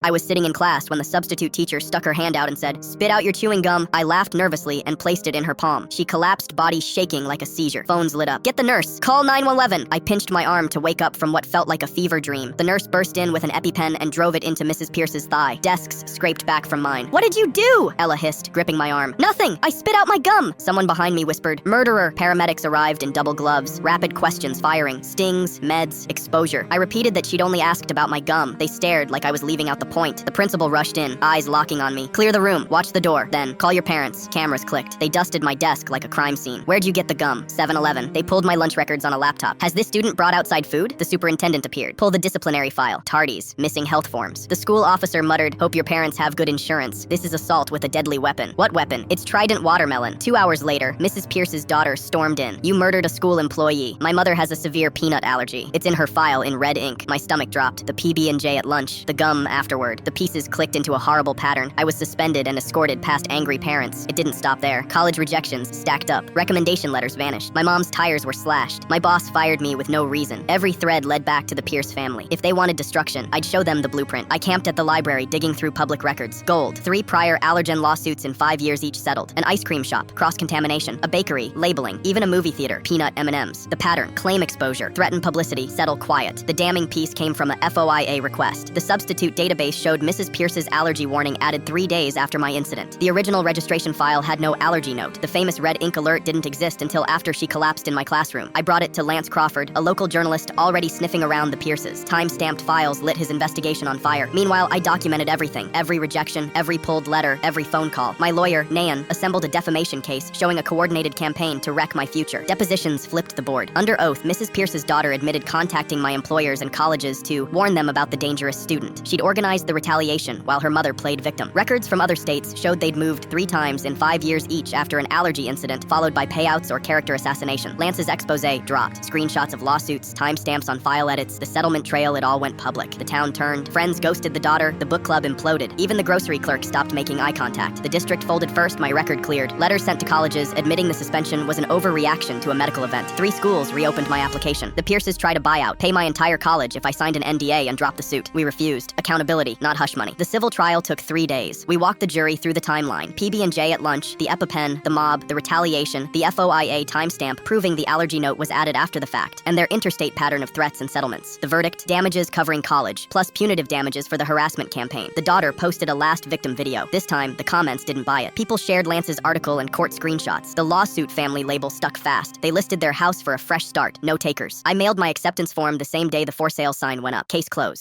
I was sitting in class when the substitute teacher stuck her hand out and said, "Spit out your chewing gum." I laughed nervously and placed it in her palm. She collapsed, body shaking like a seizure. Phones lit up. "Get the nurse. Call 911. I pinched my arm to wake up from what felt like a fever dream. The nurse burst in with an EpiPen and drove it into Mrs. Pierce's thigh. Desks scraped back from mine. "What did you do?" Ella hissed, gripping my arm. "Nothing. I spit out my gum." Someone behind me whispered, "Murderer." Paramedics arrived in double gloves. Rapid questions firing. Stings, meds, exposure. I repeated that she'd only asked about my gum. They stared like I was leaving out the point. The principal rushed in, eyes locking on me. "Clear the room. Watch the door. Then, call your parents." Cameras clicked. They dusted my desk like a crime scene. "Where'd you get the gum?" 7-Eleven. They pulled my lunch records on a laptop. "Has this student brought outside food?" The superintendent appeared. "Pull the disciplinary file." Tardies. Missing health forms. The school officer muttered, "Hope your parents have good insurance. This is assault with a deadly weapon." "What weapon?" "It's Trident watermelon." 2 hours later, Mrs. Pierce's daughter stormed in. "You murdered a school employee. My mother has a severe peanut allergy. It's in her file in red ink." My stomach dropped. The PB&J at lunch. The gum afterward. The pieces clicked into a horrible pattern. I was suspended and escorted past angry parents. It didn't stop there. College rejections stacked up. Recommendation letters vanished. My mom's tires were slashed. My boss fired me with no reason. Every thread led back to the Pierce family. If they wanted destruction, I'd show them the blueprint. I camped at the library digging through public records. Gold. 3 prior allergen lawsuits in 5 years each settled. An ice cream shop. Cross-contamination. A bakery. Labeling. Even a movie theater. Peanut M&Ms. The pattern. Claim exposure. Threaten publicity. Settle quiet. The damning piece came from a FOIA request. The substitute database showed Mrs. Pierce's allergy warning added 3 days after my incident. The original registration file had no allergy note. The famous red ink alert didn't exist until after she collapsed in my classroom. I brought it to Lance Crawford, a local journalist already sniffing around the Pierces. Time-stamped files lit his investigation on fire. Meanwhile, I documented everything. Every rejection, every pulled letter, every phone call. My lawyer, Nayan, assembled a defamation case showing a coordinated campaign to wreck my future. Depositions flipped the board. Under oath, Mrs. Pierce's daughter admitted contacting my employers and colleges to warn them about the dangerous student. She'd organized the retaliation while her mother played victim. Records from other states showed they'd moved 3 times in 5 years each after an allergy incident, followed by payouts or character assassination. Lance's expose dropped. Screenshots of lawsuits, timestamps on file edits, the settlement trail, it all went public. The town turned. Friends ghosted the daughter. The book club imploded. Even the grocery clerk stopped making eye contact. The district folded first. My record cleared. Letters sent to colleges admitting the suspension was an overreaction to a medical event. 3 schools reopened my application. The Pierces tried a buyout, pay my entire college if I signed an NDA and dropped the suit. We refused. Accountability, not hush money. The civil trial took 3 days. We walked the jury through the timeline. PB&J at lunch, the EpiPen, the mob, the retaliation, the FOIA timestamp proving the allergy note was added after the fact, and their interstate pattern of threats and settlements. The verdict, damages covering college, plus punitive damages for the harassment campaign. The daughter posted a last victim video. This time, the comments didn't buy it. People shared Lance's article and court screenshots. The lawsuit family label stuck fast. They listed their house for a fresh start. No takers. I mailed my acceptance form the same day the for sale sign went up. Case closed.